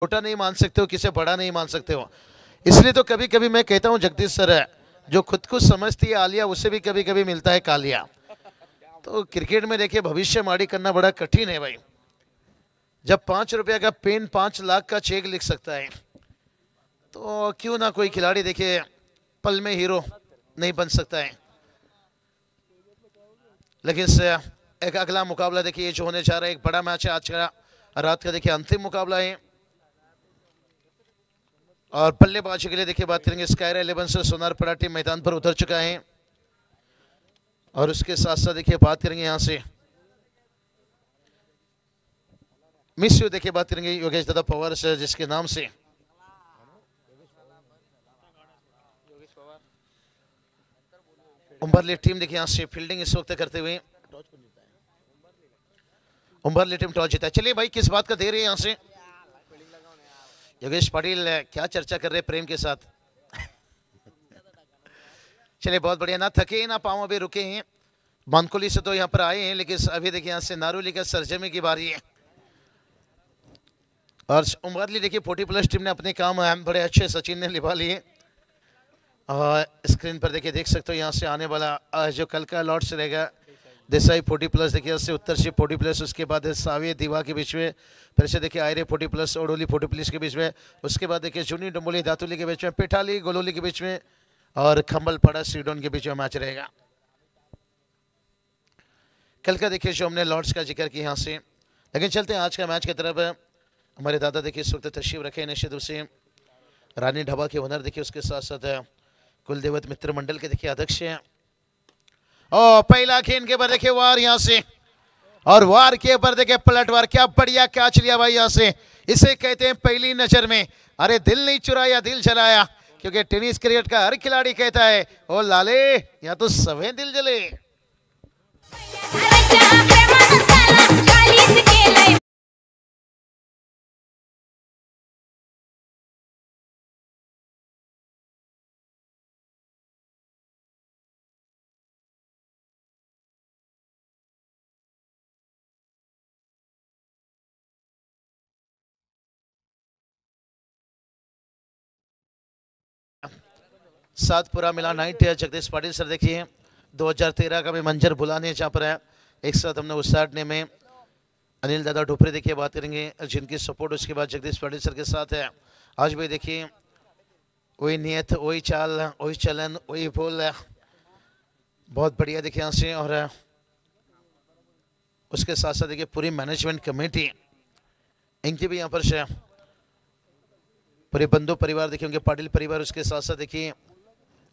छोटा नहीं मान सकते हो, किसे बड़ा नहीं मान सकते हो। इसलिए तो कभी कभी मैं कहता हूँ जगदीश सर है जो खुद को समझती है आलिया, उसे भी कभी कभी मिलता है कालिया। तो क्रिकेट में देखिए भविष्यवाणी करना बड़ा कठिन है भाई। जब 5 रुपया का पेन 5 लाख का चेक लिख सकता है, तो क्यों ना कोई खिलाड़ी देखिए पल में हीरो नहीं बन सकता है। लेकिन एक अगला मुकाबला देखिए जो होने जा रहा है, एक बड़ा मैच है आज का रात का, देखिए अंतिम मुकाबला है। और बल्लेबाजी के लिए देखिए बात करेंगे स्काई 11 से सोनारपड़ा टीम मैदान पर उतर चुका है। और उसके साथ साथ देखिए बात करेंगे यहां से मिस यू, देखिए बात करेंगे योगेश दादा पवार से, जिसके नाम से उम्बरली टीम देखिए यहां से फील्डिंग इस वक्त करते हुए उम्बरली टीम टॉस जीता है। चलिए भाई किस बात का दे रही है यहां से योगेश पाटिल क्या चर्चा कर रहे प्रेम के साथ। चलिए बहुत बढ़िया, ना थके ना पाँव अभी रुके हैं। मानकोली से तो यहाँ पर आए हैं, लेकिन अभी देखिए यहाँ से नारोली का सरजमी की बारी है। और उम्बरली देखिए 40+ टीम ने अपने काम बड़े अच्छे सचिन ने निभा लिए। और स्क्रीन पर देखिए देख सकते हो यहाँ से आने वाला जो कल का लॉर्ड्स रहेगा, देसाई 40+ देखिए उससे उत्तरशिप 40+, उसके बाद सावे दीवा के बीच में, फिर से देखिए आयरे 40+, ओडोली 40+ के बीच में, उसके बाद देखिए जूनी डुम्बोली दातुली के बीच में, पेठाली गोलोली के बीच में, और खम्बलपाड़ा सीडोन के बीच में मैच रहेगा। कल का देखिए जो हमने लॉर्ड्स का जिक्र किया यहाँ से, लेकिन चलते हैं आज का मैच की तरफ। हमारे दादा देखिए इस वक्त तशरीफ रखे निश्चित रूप से रानी ढाबा के ओनर देखिए, उसके साथ साथ कुलदेवत मित्र मंडल के देखिए अध्यक्ष हैं। और पहला खेल के ऊपर देखिए वार यहाँ से, और वार के ऊपर देखिए पलटवार, क्या बढ़िया कैच लिया भाई यहाँ से। इसे कहते हैं पहली नजर में, अरे दिल नहीं चुराया दिल जलाया, क्योंकि टेनिस क्रिकेट का हर खिलाड़ी कहता है ओ लाले यहाँ तो सभी दिल जले। 7 पूरा मिला 90 जगदीश पाटिल सर देखिए 2013 का भी मंजर भुलाने जहाँ पर है। एक साथ हमने उसाटने में अनिल दादा ढोपरे देखिए बात करेंगे, जिनकी सपोर्ट उसके बाद जगदीश पाटिल सर के साथ है। आज भी देखिए वही नियत, वही चाल, वही चलन, वही बोल है, बहुत बढ़िया देखिए यहाँ से। और उसके साथ साथ देखिए पूरी मैनेजमेंट कमेटी इनकी भी यहाँ पर पूरे बंधु परिवार देखिए, उनके पाटिल परिवार, उसके साथ साथ देखिए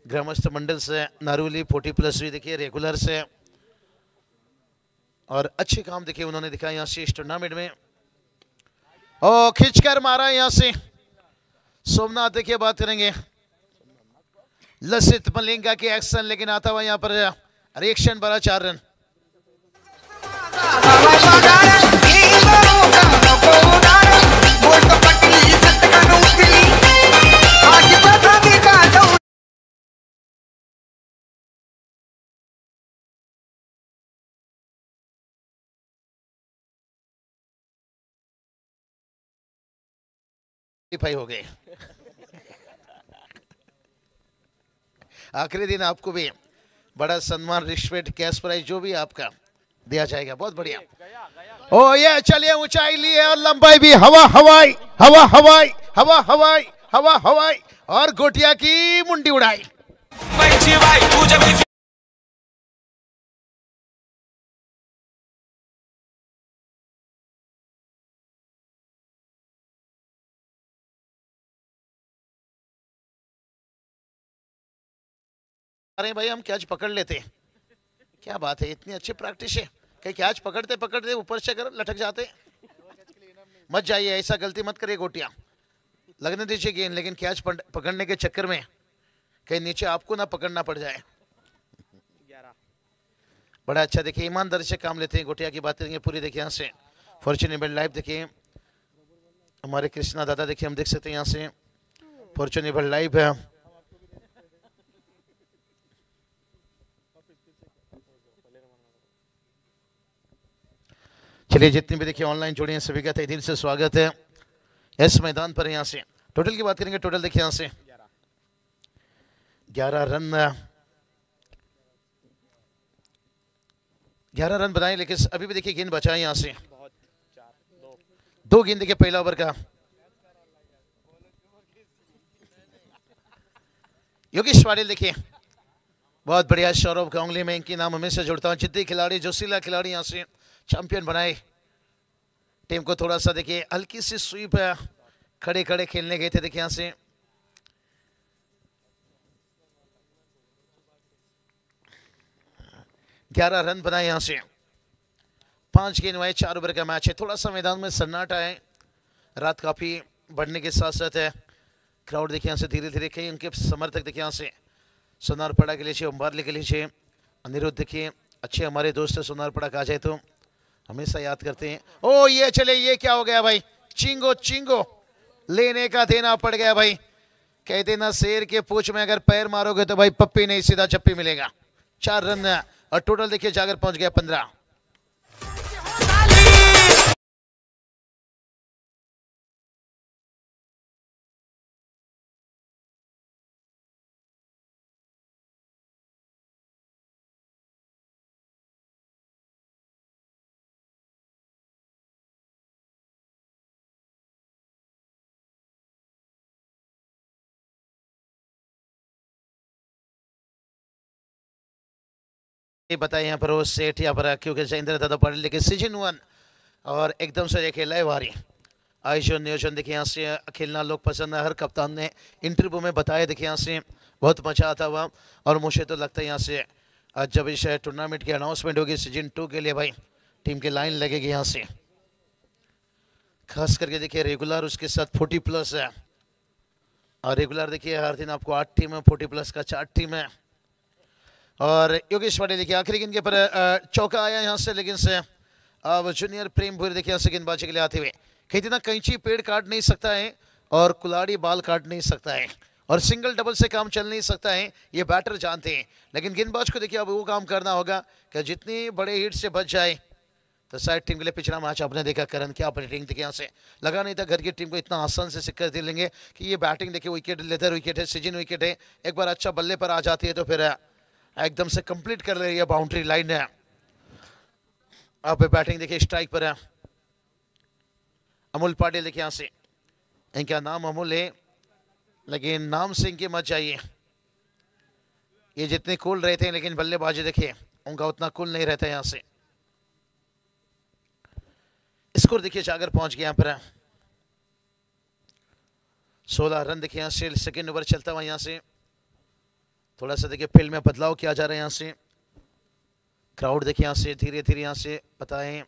ग्रामस्थ मंडल से नारूली 40+ भी देखिए रेगुलर से, और अच्छे काम देखिए उन्होंने दिखाया यहाँ से इस टूर्नामेंट में। ओ खींचकर मारा यहाँ से सोमनाथ देखिए बात करेंगे, लसित मलिंगा की एक्शन, लेकिन आता हुआ यहाँ पर रिएक्शन बड़ा 4 रन। हो गए। आखिरी दिन आपको भी बड़ा सम्मान, रिस्पेक्ट, कैश प्राइज जो भी आपका दिया जाएगा। बहुत बढ़िया। ओ ये चलिए ऊंचाई ली है और लंबाई भी, हवा हवाई हवा हवाई हवा हवाई हवा हवाई, और गोटिया की मुंडी उड़ाई। अरे भाई हम कैच पकड़ लेते, क्या बात है, इतनी अच्छी प्रैक्टिस है। कहीं कैच पकड़ते पकड़ते ऊपर से कर लटक जाते। मत जाइए, ऐसा गलती मत करिए गोटिया, लगने दीजिए गेंद, लेकिन कैच पकड़ने के चक्कर में कहीं नीचे आपको ना पकड़ना पड़ जाए। बड़ा अच्छा देखिए ईमानदारी से काम लेते हैं गोटिया की बात करेंगे पूरी। देखिए यहाँ से फॉर्चूनेबल लाइव देखिए हमारे कृष्णा दादा देखिए, हम देख सकते हैं यहाँ से फॉर्चूनेबल लाइव है। चलिए जितने भी देखिए ऑनलाइन जुड़े हैं सभी का तहे दिल से स्वागत है। इस मैदान पर। यहाँ से टोटल की बात करेंगे, टोटल देखिए यहाँ से 11 रन, 11 रन बनाए, लेकिन अभी भी देखिए गेंद बचाए यहाँ से। 2 गेंद देखिए पहला ओवर का। योगेश पाटिल देखिए बहुत बढ़िया। सौरभ गांगुली में इनके नाम हमेशा जुड़ता हूँ। जितने खिलाड़ी, जोशीला खिलाड़ी यहाँ से चैंपियन बनाए, टीम को थोड़ा सा देखिए हल्की सी स्वीप, खड़े खड़े खेलने गए थे देखिए यहाँ से। ग्यारह रन बनाए यहाँ से। 5 गेंद हुए, 4 ओवर का मैच है। थोड़ा सा मैदान में सन्नाटा है, रात काफी बढ़ने के साथ साथ है। क्राउड देखिए यहाँ से धीरे धीरे, कई उनके समर्थक देखिए यहाँ से सोनारपड़ा के लिए, उम्बारली के लिए अनिरुद्ध देखिए अच्छे हमारे दोस्त है। सोनारपड़ा का आ जाए तो हमेशा याद करते हैं। ओ ये चले, ये क्या हो गया भाई, चिंगो चिंगो लेने का देना पड़ गया भाई। कहते ना शेर के पूंछ में अगर पैर मारोगे तो भाई पप्पी नहीं सीधा चप्पी मिलेगा। 4 रन और टोटल देखिए जाकर पहुंच गया 15। बताए यहाँ पर वो सेठ यहाँ पर, क्योंकि जयेंद्र दादा पढ़े लिखे सीजन 1 और एकदम से देखिए लय वारी आयोजन नियोजन देखिए यहाँ से खेलना लोग पसंद है। हर कप्तान ने इंटरव्यू में बताया देखिए यहाँ से बहुत मजा आता हुआ। और मुझे तो लगता है यहाँ से आज जब इस टूर्नामेंट की अनाउंसमेंट होगी सीजन 2 के लिए भाई, टीम की लाइन लगेगी यहाँ से। खास करके देखिए रेगुलर, उसके साथ 40+ है। और रेगुलर देखिए हर दिन आपको 8 टीम है, 40+ का 4 टीम है। और योगेश पाटिल देखिए आखिरी गेंद के पर चौका आया यहाँ से, लेकिन से अब जूनियर प्रेम भूरी देखिए यहाँ से गेंदबाजी के लिए आते हुए। कहते ना कैंची पेड़ काट नहीं सकता है और कुल्हाड़ी बाल काट नहीं सकता है और सिंगल डबल से काम चल नहीं सकता है, ये बैटर जानते हैं। लेकिन गेंदबाज को देखिए अब वो काम करना होगा कि जितनी बड़े हिट से बच जाए। तो शायद टीम के लिए पिछला मैच आपने देखा करण क्या बैटिंग देखिए यहाँ से, लगा नहीं था घर की टीम को इतना आसान से सिक्का दे लेंगे कि ये बैटिंग देखिए विकेट लेदर विकेट है, सीजन विकेट है। एक बार अच्छा बल्ले पर आ जाती है तो फिर एकदम से कंप्लीट कर ले रही है बाउंड्री लाइन है। अब बैटिंग देखिए स्ट्राइक पर है अमूल पाटिल देखिए यहाँ से। इनका नाम अमूल है लेकिन नाम से इनके मत जाइए। ये जितने कूल रहते हैं लेकिन बल्लेबाजी देखिए उनका उतना कूल नहीं रहता यहाँ से। स्कोर देखिए जाकर पहुंच गया यहाँ पर 16 रन देखिए यहाँ से। सेकेंड ओवर चलता हुआ यहाँ से थोड़ा सा देखिए फील्ड में बदलाव किया जा रहा है यहाँ से। क्राउड देखिए यहाँ से धीरे धीरे यहाँ से बताएं।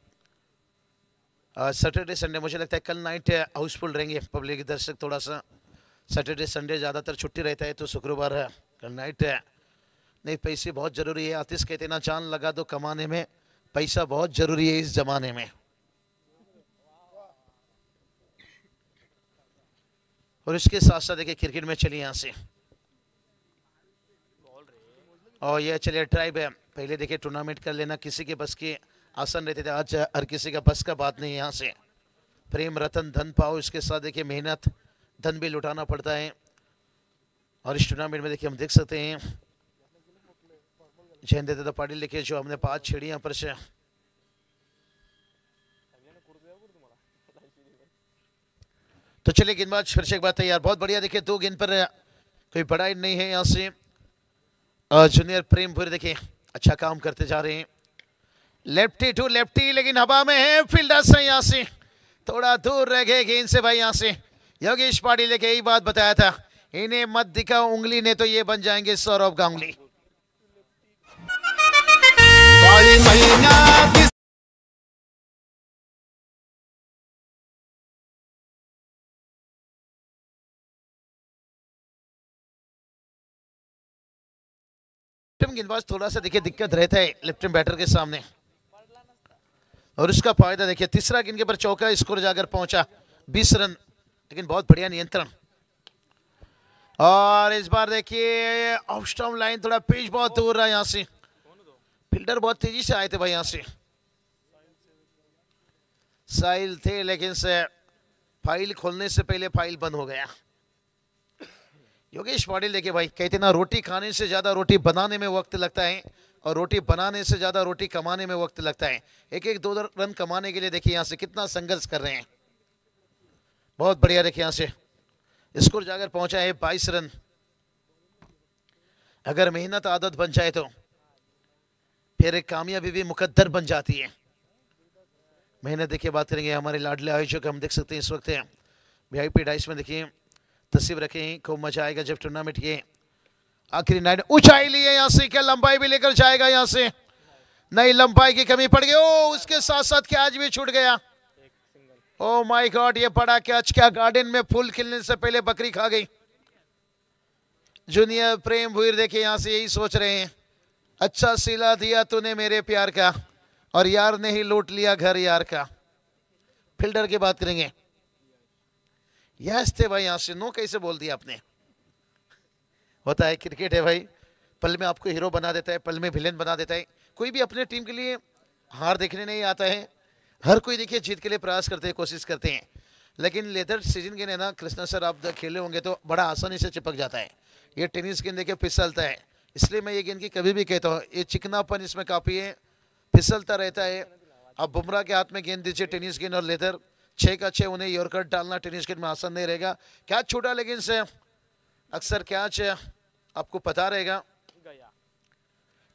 सैटरडे संडे मुझे लगता है कल नाइट हाउसफुल रहेंगे पब्लिक दर्शक। थोड़ा सा सैटरडे संडे ज़्यादातर छुट्टी रहता है तो शुक्रवार है, कल नाइट है। नहीं पैसे बहुत ज़रूरी है। आतिश कहते ना जान लगा दो कमाने में, पैसा बहुत ज़रूरी है इस जमाने में। और इसके साथ साथ देखिए क्रिकेट में चलिए यहाँ से। और ये चलिए ट्राइब है, पहले देखिए टूर्नामेंट कर लेना किसी के बस के आसन रहते थे, आज हर किसी का बस का बात नहीं है। यहाँ से प्रेम रतन धन पाओ, इसके साथ देखिए मेहनत धन भी लुटाना पड़ता है। और इस टूर्नामेंट में देखिए हम देख सकते हैं जयेंद्र दादा पाटिल देखिए जो हमने 5 छेड़ी यहाँ पर से। तो चलिए गेंदबाज फिर से एक बार तैयार, बहुत बढ़िया। देखिए 2 गेंद पर कोई बड़ा हिट नहीं है यहाँ से। जूनियर प्रेम भूरी देखिए अच्छा काम करते जा रहे हैं। लेफ्टी टू लेफ्टी लेकिन हवा में है, फील्डर्स है यहाँ से थोड़ा दूर रह गए गेंद से भाई। यहाँ से योगेश पाटिल ने यही बात बताया था, इन्हें मत दिखाओ उंगली ने तो ये बन जाएंगे सौरभ गांगुली। गेंदबाज थोड़ा सा देखिए दिक्कत रहता है लेफ्ट बैटर के सामने और उसका फायदा देखिए। तीसरा गेंद के पर चौका, स्कोर जाकर पहुंचा 20 रन, लेकिन बहुत बढ़िया नियंत्रण। और इस बार देखिए ऑफ स्टंप लाइन थोड़ा पिच बहुत दूर रहा यहाँ से, फील्डर बहुत तेजी से आए थे भाई यहाँ से। साहिल थे लेकिन से फाइल खोलने से पहले फाइल बंद हो गया। योगेश पाटिल देखिए भाई, कहते ना रोटी खाने से ज्यादा रोटी बनाने में वक्त लगता है और रोटी बनाने से ज्यादा रोटी कमाने में वक्त लगता है। एक एक दो रन कमाने के लिए देखिए यहाँ से कितना संघर्ष कर रहे हैं। बहुत बढ़िया। देखिए यहाँ से स्कोर जाकर पहुंचा है 22 रन। अगर मेहनत आदत बन जाए तो फिर एक कामयाबी भी मुकद्दर बन जाती है। मेहनत देखिए बात करेंगे हमारे लाडले आयोजक, हम देख सकते हैं इस वक्त VIP डाइस में देखिए तस्वीर रखें। खूब मजा आएगा जब टूर्नामेंट ये आखिरी नाइट ऊंचाई लिए यहाँ से, क्या लंबाई भी लेकर जाएगा यहाँ से, नहीं लंबाई की कमी पड़ गई। ओ उसके साथ साथ कैच भी छूट गया। ओ माय गॉड, ये बड़ा कैच, क्या गार्डन में फूल खिलने से पहले बकरी खा गई। जूनियर प्रेम भूर देखिए यहाँ से यही सोच रहे हैं, अच्छा सिला दिया तूने मेरे प्यार का और यार ने ही लूट लिया घर यार का। फील्डर की बात करेंगे, यस थे भाई, यहाँ से नो कैसे बोल दिया आपने। होता है, क्रिकेट है भाई, पल में आपको हीरो बना देता है, पल में विलेन बना देता है। कोई भी अपने टीम के लिए हार देखने नहीं आता है, हर कोई देखिए जीत के लिए प्रयास करते हैं, कोशिश करते हैं। लेकिन लेदर सीजन गेंद है ना कृष्णा सर, आप खेले होंगे तो बड़ा आसानी से चिपक जाता है। ये टेनिस गेंद देखिए फिसलता है, इसलिए मैं ये गेंद की कभी भी कहता हूँ ये चिकनापन इसमें काफी है, फिसलता रहता है। अब बुमराह के हाथ में गेंद दीजिए टेनिस गेंद और लेदर 6 का 6, उन्हें यॉर्कर डालना टेनिस गेंद में आसान नहीं रहेगा। क्या छूटा लेकिन से अक्सर कैच आपको पता रहेगा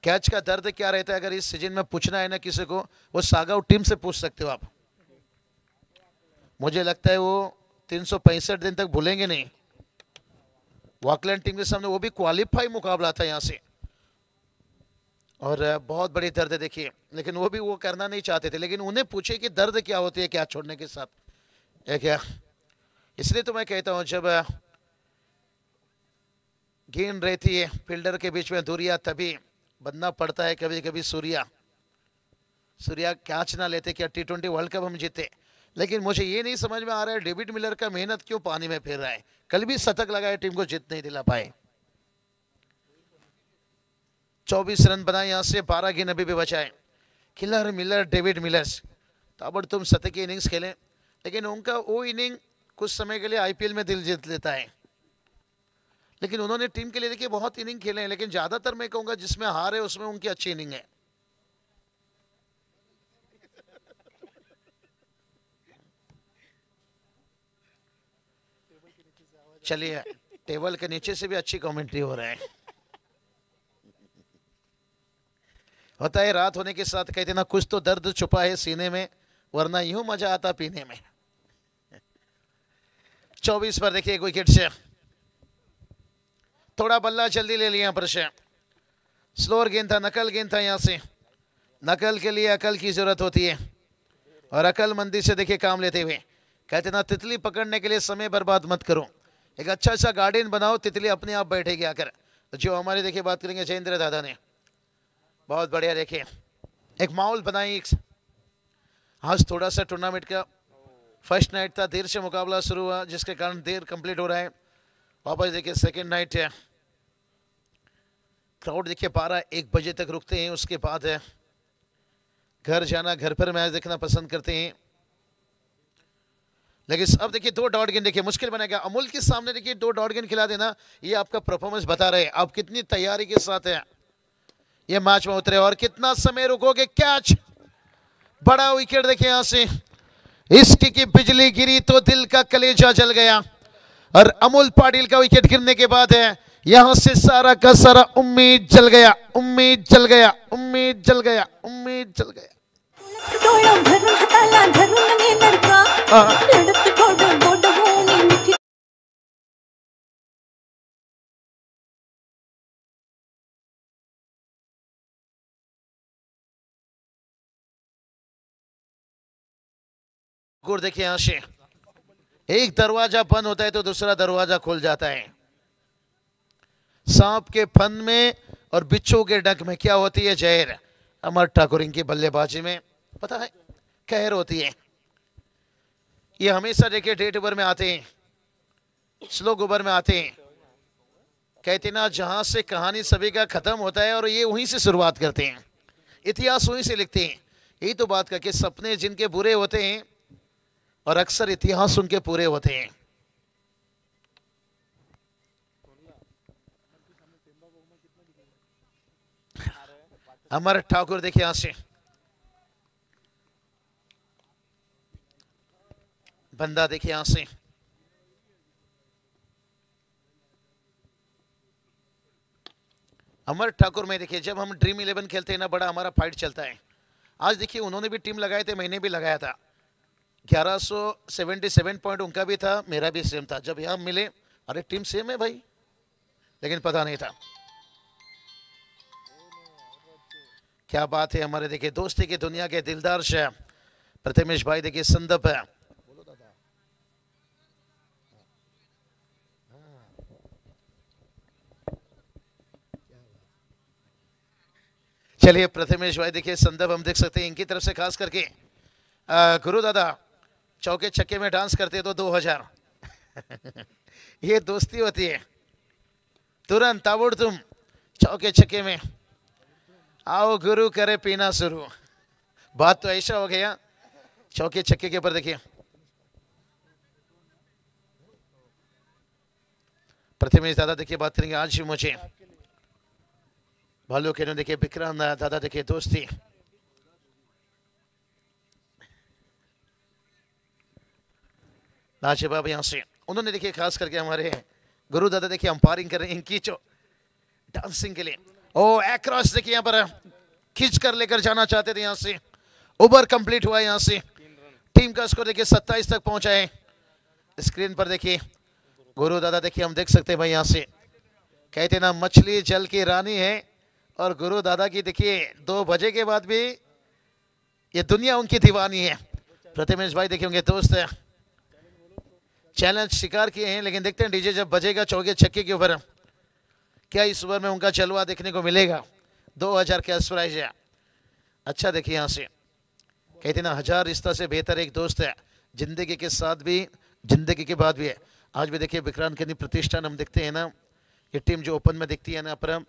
कैच का दर्द क्या रहता है। अगर इस सीजन में पूछना है ना किसी को, वो सागाव टीम से पूछ सकते हो आप। मुझे लगता है वो 365 दिन तक भूलेंगे नहीं। वॉकलैंड टीम के सामने वो भी क्वालिफाई मुकाबला था यहाँ से, और बहुत बड़ी दर्द है देखिए, लेकिन वो भी वो करना नहीं चाहते थे। लेकिन उन्हें पूछे कि दर्द क्या होती है क्या छोड़ने के साथ, है क्या। इसलिए तो मैं कहता हूं जब गेंद रहती है फील्डर के बीच में दूरिया, तभी बनना पड़ता है कभी कभी सूर्या कैच ना लेते क्या T20 वर्ल्ड कप हम जीते। लेकिन मुझे ये नहीं समझ में आ रहा है डेविड मिलर का मेहनत क्यों पानी में फिर रहा है। कल भी शतक लगाए, टीम को जीत नहीं दिला पाए। 24 रन बनाए यहाँ से, 12 गेंद अभी भी बचाए। किलर मिलर डेविड मिलर्स ताबड़तोड़ शतक की इनिंग्स खेले, लेकिन उनका वो इनिंग कुछ समय के लिए IPL में दिल जीत लेता है। लेकिन उन्होंने टीम के लिए देखिए बहुत इनिंग खेले हैं, लेकिन ज्यादातर मैं कहूंगा जिसमें हार है उसमें उनकी अच्छी इनिंग है। चलिए, टेबल के नीचे से भी अच्छी कमेंट्री हो रहा है। होता है रात होने के साथ, कहते ना कुछ तो दर्द छुपा है सीने में, वरना यूं मजा आता पीने में। 24 पर देखिए एक विकेट से, थोड़ा बल्ला जल्दी ले लिया पर से, स्लोअर गेंद था, नकल गेंद था। यहाँ से नकल के लिए अकल की जरूरत होती है, और अकलमंदी से देखिए काम लेते हुए, कहते ना तितली पकड़ने के लिए समय बर्बाद मत करो, एक अच्छा सा गार्डन बनाओ, तितली अपने आप बैठेगी आकर। जो हमारे देखिए बात करेंगे जयेंद्र दादा ने, बहुत बढ़िया देखिए एक माहौल बनाई। आज थोड़ा सा टूर्नामेंट का फर्स्ट नाइट था, देर से मुकाबला शुरू हुआ जिसके कारण देर कंप्लीट हो रहा है। वापस देखिए सेकेंड नाइट है, क्राउड देखिए 12-1 बजे तक रुकते हैं, उसके बाद है घर जाना, घर पर मैच देखना पसंद करते हैं। लेकिन अब देखिए 2 डॉट गेंद देखिए मुश्किल बनेगा। अमूल के सामने देखिए 2 डॉट गेंद खिला देना, ये आपका परफॉर्मेंस बता रहे आप कितनी तैयारी के साथ है ये मैच में उतरे और कितना समय रुकोगे। कैच, बड़ा विकेट देखिए यहाँ से, इसकी की बिजली गिरी तो दिल का कलेजा जल गया। और अमूल पाटिल का विकेट गिरने के बाद है यहां से सारा का सारा उम्मीद जल गया, उम्मीद जल गया, उम्मीद जल गया, उम्मीद जल गया। गुर देखिए यहां से एक दरवाजा बंद होता है तो दूसरा दरवाजा खुल जाता है। सांप के फन में और बिच्छू के डंक में क्या होती है जहर। अमर ठाकुर इनकी बल्लेबाजी में पता है कहर होती है। ये हमेशा देखिए डेट ओवर में आते हैं, स्लो ओवर में आते हैं। कहते ना जहां से कहानी सभी का खत्म होता है और ये वहीं से शुरुआत करते हैं, इतिहास वहीं से लिखते हैं। यही तो बात का कि सपने जिनके बुरे होते हैं और अक्सर इतिहास उनके पूरे होते हैं। अमर ठाकुर देखिए यहां से बंदा, देखिए यहां से अमर ठाकुर में देखिए, जब हम ड्रीम 11 खेलते हैं ना, बड़ा हमारा फाइट चलता है। आज देखिए उन्होंने भी टीम लगाए थे, मैंने भी लगाया था। 1177 पॉइंट उनका भी था, मेरा भी सेम था। जब यहां मिले, अरे टीम सेम है भाई, लेकिन पता नहीं था। क्या बात है, हमारे देखिए दोस्ती की दुनिया के दिलदार शाह प्रथमेश भाई देखिए संदप है। चलिए प्रथमेश भाई देखिए संदप हम देख सकते हैं, इनकी तरफ से खास करके गुरु दादा चौके छक्के में डांस करते तो 2000 ये दोस्ती होती है, तुरंत ताबड़ तुम चौके छक्के में आओ गुरु करे पीना शुरू। बात तो ऐसा हो गया चौके छक्के के ऊपर। देखिए प्रथमेश दादा देखिए बात करेंगे आज मुझे भालू के देखिए विक्रांत दादा देखिए दोस्ती। लाजवाब यहां से उन्होंने देखिए खास करके हमारे गुरु दादा देखिए अंपायरिंग कर रहे हैं इनकी जो डांसिंग के लिए। ओ एक्रॉस देखिए यहाँ पर खींच कर लेकर जाना चाहते थे, यहाँ से ओवर कंप्लीट हुआ। यहाँ से टीम का स्कोर देखिए 27 तक पहुंचा है। स्क्रीन पर देखिए गुरु दादा देखिए हम देख सकते हैं भाई, यहाँ से कहते ना मछली जल की रानी है, और गुरु दादा की देखिए 2 बजे के बाद भी ये दुनिया उनकी दीवानी है। प्रथमेश भाई देखिए उनके दोस्त है, चैलेंज शिकार किए हैं, लेकिन देखते हैं डीजे जब बजेगा चौके छक्के के ऊपर क्या इस ओवर में उनका चलवा देखने को मिलेगा। 2000 कैश प्राइज है। अच्छा देखिए यहाँ से कहते ना 1000 रिश्ता से बेहतर एक दोस्त है, जिंदगी के साथ भी जिंदगी के बाद भी है। आज भी देखिए विक्रांत के प्रतिष्ठान हम देखते हैं ना, ये टीम जो ओपन में दिखती है ना पर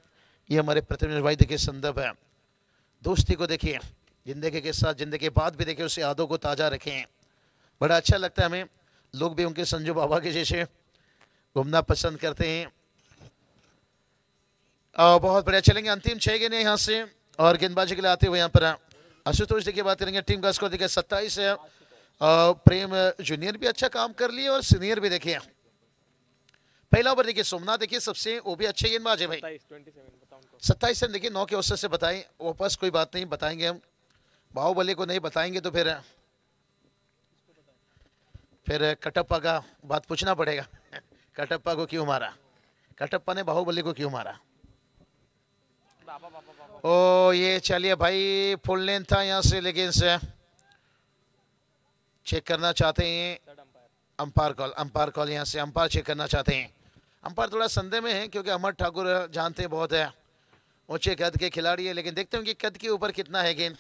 ये हमारे प्रथमेश भाई देखिए संदर्भ है। दोस्ती को देखिए जिंदगी के साथ जिंदगी के बाद भी देखिए उस यादों को ताज़ा रखें। बड़ा अच्छा लगता है हमें, लोग भी उनके संजू बाबा के जैसे घूमना पसंद करते हैं। और बहुत बढ़िया चलेंगे अंतिम 6 गेंद यहाँ से, और गेंदबाजी के लिए आते हुए यहाँ पर आशुतोष देखिए बात करेंगे। टीम का स्कोर देखिए 27 है। प्रेम जूनियर भी अच्छा काम कर लिए और सीनियर भी देखिए। पहला ओवर देखिए सोमनाथ देखिए सबसे वो भी अच्छे गेंदबाज है भाई। 27 रन देखिए 9 के औसत से बताएं, वापस कोई बात नहीं बताएंगे हम। बाहुबली को नहीं बताएंगे तो फिर कटप्पा का बात पूछना पड़ेगा कटप्पा को क्यों मारा, कटप्पा ने बाहुबली को क्यों मारा। ओ ये चलिए भाई फुल लेंथ था यहाँ से, लेकिन से चेक करना चाहते हैं अंपायर कॉल यहाँ से अंपायर चेक करना चाहते हैं। अंपायर थोड़ा संदेह में है क्योंकि अमर ठाकुर जानते बहुत है ऊंचे कद के खिलाड़ी है, लेकिन देखते हैं कि कद के ऊपर कितना है गेंद।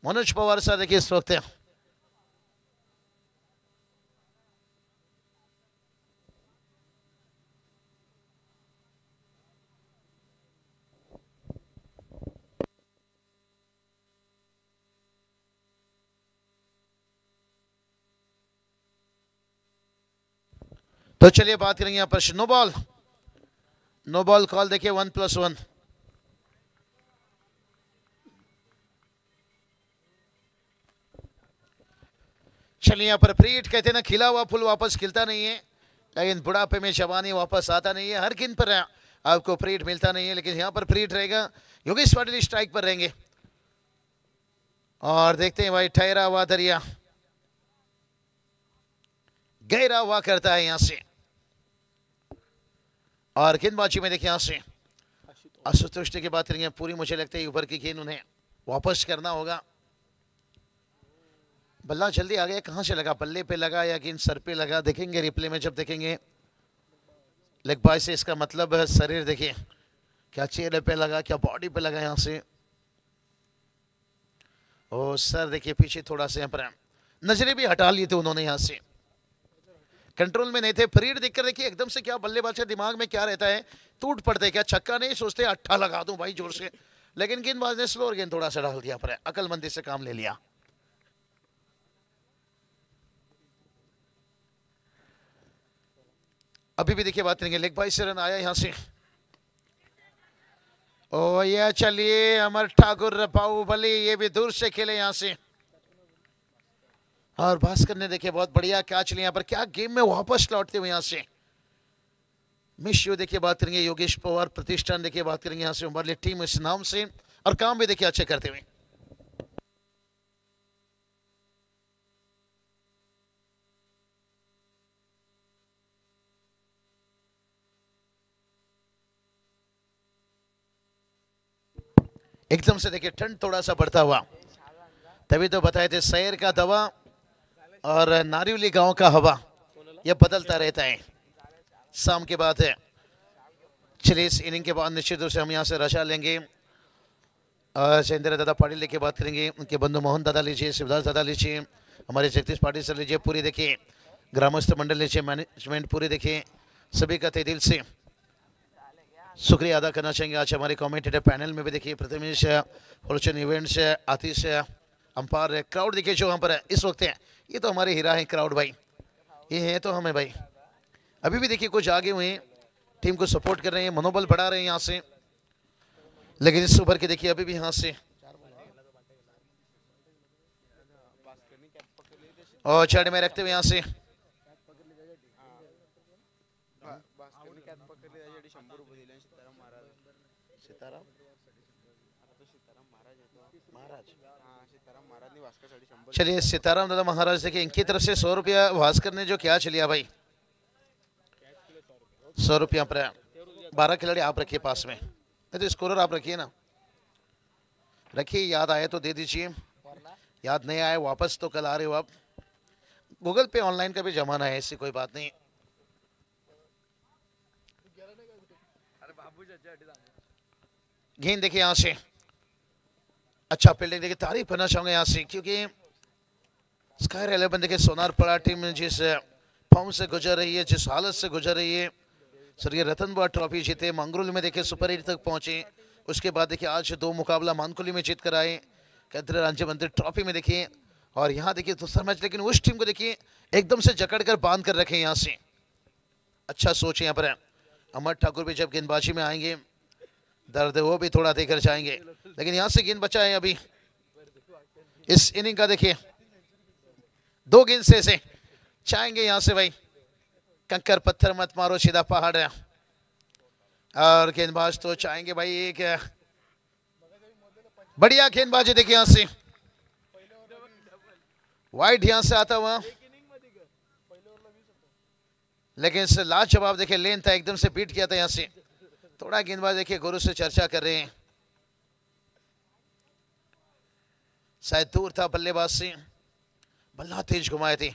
मनोज पवार सर देखिए इस वक्त तो चलिए बात करेंगे यहाँ पर नो बॉल कॉल देखिए 1+1। चलिए यहाँ पर फ्रीट कहते हैं ना खिला हुआ फूल वापस खिलता नहीं है, लेकिन बुढ़ापे में जवानी वापस आता नहीं है। हर गेंद पर आपको फ्रीट मिलता नहीं है, लेकिन यहाँ पर फ्रीट रहेगा। योगेश पाटिल स्ट्राइक पर रहेंगे और देखते हैं भाई ठहरा हुआ दरिया गहरा हुआ करता है यहाँ से। और गेंदबाजी में देखिए यहाँ से आशुतोष की बात करेंगे पूरी, मुझे लगता है ऊपर की गेंद उन्हें वापस करना होगा। बल्ला जल्दी आ गया, कहां से लगा, बल्ले पे लगा या गेंद सर पे लगा, देखेंगे रिप्ले में जब देखेंगे। लेग बाय से इसका मतलब है शरीर देखिए क्या चेहरे पे लगा क्या बॉडी पे लगा यहाँ से। ओ सर देखिए पीछे थोड़ा सा यहाँ पर नजरें भी हटा ली थी उन्होंने, यहाँ से कंट्रोल में नहीं थे। फ्रीड देखकर देखिए एकदम से क्या बल्लेबाज के दिमाग में क्या रहता है, टूट पड़ते क्या छक्का नहीं सोचते अट्ठा लगा दूं भाई जोर से, लेकिन गेंदबाज ने स्लोअर गेंद थोड़ा सा डाल दिया पर अकलमंदी से काम ले लिया। अभी भी देखिए बात करेंगे, लेग बाई से रन आया यहाँ से। ओ ये चलिए अमर ठाकुर बाहुबली, ये भी दूर से खेले यहाँ से। और भास्कर ने देखिए बहुत बढ़िया कैच लिया, पर क्या गेम में वापस लौटते हुए यहाँ से मिश यू। देखिए बात करेंगे योगेश पवार प्रतिष्ठान, देखिए बात करेंगे यहाँ से उमरली टीम इस नाम से, और काम भी देखिए अच्छे करते हुए। एकदम से देखिए ठंड थोड़ा सा बढ़ता हुआ, तभी तो बताए थे शहर का दवा और नारिवली गांव का हवा, यह बदलता रहता है। शाम के बाद है, चलिए इस इनिंग के बाद निश्चित रूप से हम यहाँ से रजा लेंगे। चंद्र दादा पाटिल लेके बात करेंगे, उनके बंधु मोहन दादा लीजिए, शिवदास दादा लीजिए, हमारे जगदीश पाटिल सर लीजिए, पूरी देखिए ग्रामस्थ मंडल लीजिए, मैनेजमेंट पूरी देखिए, सभी का तहे दिल से शुक्रिया अदा करना चाहेंगे। आज हमारे कमेंटेटर पैनल में भी देखिए प्रथमेश, फॉर्चून इवेंट्स, आतिश, अंपायर, क्राउड देखिए जो यहाँ पर है इस वक्त है, ये तो हमारे हीरा है क्राउड भाई, ये है तो हमें भाई। अभी भी देखिए कुछ आगे हुए टीम को सपोर्ट कर रहे हैं, मनोबल बढ़ा रहे हैं यहाँ से, लेकिन इस ओवर के देखिए अभी भी यहाँ से और चढ़ में रखते हुए यहाँ से चलिए सीताराम दादा महाराज देखिए इनकी तरफ से 100 रुपया भास्कर ने जो क्या चलिया भाई, 100 रुपया पर 12 खिलाड़ी आप रखिए पास में, नहीं तो स्कोरर आप रखिए ना, रखिए, याद आए तो दे दीजिए, याद नहीं आए वापस तो कल आ रहे हो आप, गूगल पे ऑनलाइन का भी जमाना है, ऐसी कोई बात नहीं। गेंद देखिए यहाँ से अच्छा फील्डिंग देखिए, तारीफ करना चाहूंगा यहाँ से, क्योंकि स्काई 11 देखिए सोनारपड़ा टीम जिस फॉर्म से गुजर रही है, जिस हालत से गुजर रही है, सर ये रतन बुआ ट्रॉफी जीते, मंगरूल में देखिए सुपर 8 तक पहुंचे, उसके बाद देखिए आज 2 मुकाबला मानकुली में जीत कर आए, कैदर राज्य मंत्री ट्रॉफी में देखिए, और यहाँ देखिए दूसरा मैच, लेकिन उस टीम को देखिए एकदम से जकड़ कर बांध कर रखे यहाँ से, अच्छा सोच यहाँ पर है। अमर ठाकुर भी जब गेंदबाजी में आएंगे दर्द वो भी थोड़ा देकर जाएंगे, लेकिन यहाँ से गेंद बचा है अभी इस इनिंग का, देखिए 2 गेंद से चाहेंगे यहाँ से भाई, कंकर पत्थर मत मारो सीधा पहाड़ है, और गेंदबाज तो चाहेंगे भाई एक बढ़िया गेंदबाजी देखिए यहाँ से, वाइड यहाँ से आता हुआ, लेकिन इससे लास्ट जवाब देखिए लेन था, एकदम से बीट किया था यहाँ से, थोड़ा गेंदबाज देखिए गुरु से चर्चा कर रहे हैं, शायद दूर था बल्लेबाज से, बल्ला तेज घुमाए थे।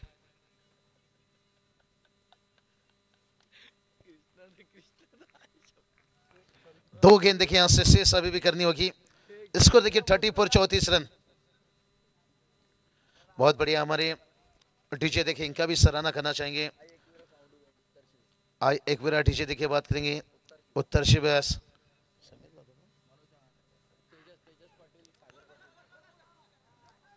दो गेंद देखिए यहां से शेष अभी भी करनी होगी, स्कोर देखिए 34 रन, बहुत बढ़िया। हमारे डीजे देखिए इनका भी सराहना करना चाहेंगे, एक बार डीजे देखिए बात करेंगे उत्तर शिवस,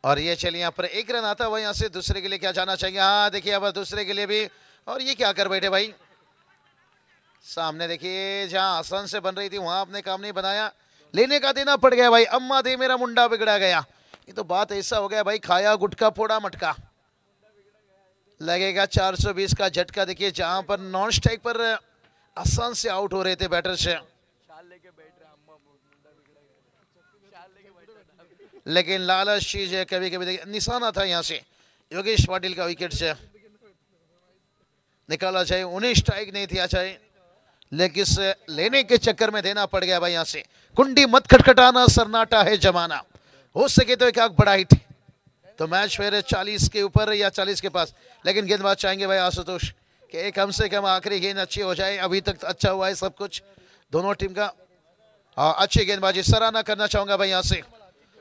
और ये चलिए यहाँ पर 1 रन आता हुआ, यहाँ से दूसरे के लिए क्या जाना चाहेंगे, हाँ देखिए अब दूसरे के लिए भी, और ये क्या कर बैठे भाई, सामने देखिए जहां आसान से बन रही थी वहां आपने काम नहीं बनाया, लेने का देना पड़ गया भाई, अम्मा दे मेरा मुंडा बिगड़ा गया, ये तो बात ऐसा हो गया भाई, खाया गुटका फोड़ा मटका, लगेगा 420 का झटका। देखिए जहां पर नॉन स्ट्राइक पर आसान से आउट हो रहे थे बैटर से, लेकिन लालच चीज है, कभी कभी देखिए निशाना था यहाँ से योगेश पाटिल का, विकेट से निकाला जाए, उन्हें स्ट्राइक नहीं दिया जाए, लेकिन इस लेने के चक्कर में देना पड़ गया भाई यहाँ से। कुंडी मत खटखटाना, सरनाटा है जमाना, हो सके तो एक आग बड़ा हिट, तो मैच फिर 40 के ऊपर या 40 के पास, लेकिन गेंदबाज चाहेंगे भाई आशुतोष कि कम से कम आखिरी गेंद अच्छी हो जाए, अभी तक अच्छा हुआ है सब कुछ दोनों टीम का, अच्छी गेंदबाजी सराहना करना चाहूंगा भाई यहाँ से।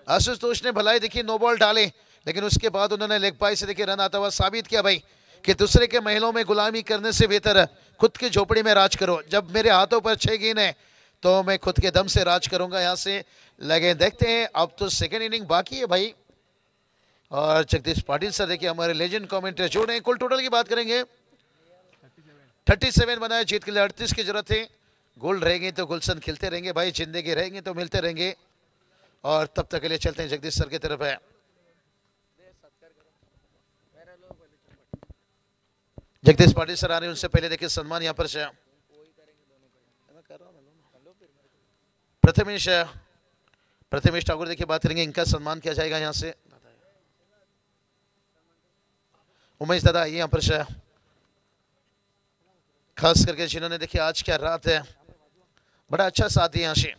आशुतोष ने भलाई देखिए नो बॉल डाले, लेकिन उसके बाद उन्होंने लेग बाई से देखिए रन आता हुआ साबित किया भाई कि दूसरे के महलों में गुलामी करने से बेहतर खुद की झोपड़ी में राज करो, जब मेरे हाथों पर 6 गेंद है तो मैं खुद के दम से राज करूंगा यहाँ से। लगे देखते हैं, अब तो सेकेंड इनिंग बाकी है भाई, और जगदीश पाटिल सर देखिए हमारे लेजेंड कमेंटेटर जोड़े हैं। कुल टोटल की बात करेंगे 37 बनाए, जीत के लिए 38 की जरूरत है। गोल्ड रहेंगे तो गुलशन खिलते रहेंगे भाई, जिंदगी रहेंगे तो मिलते रहेंगे। और तब तक के लिए चलते हैं जगदीश सर की तरफ है। जगदीश पाटिल सर आ रहे हैं, उनसे पहले देखिए सम्मान यहाँ पर से प्रथमेश ठाकुर देखिए बात करेंगे, इनका सम्मान किया जाएगा यहाँ से। उमेश दादा आइए यहाँ पर से, खास करके जिन्होंने देखिए आज क्या रात है, बड़ा अच्छा साथ दिया यहाँ से।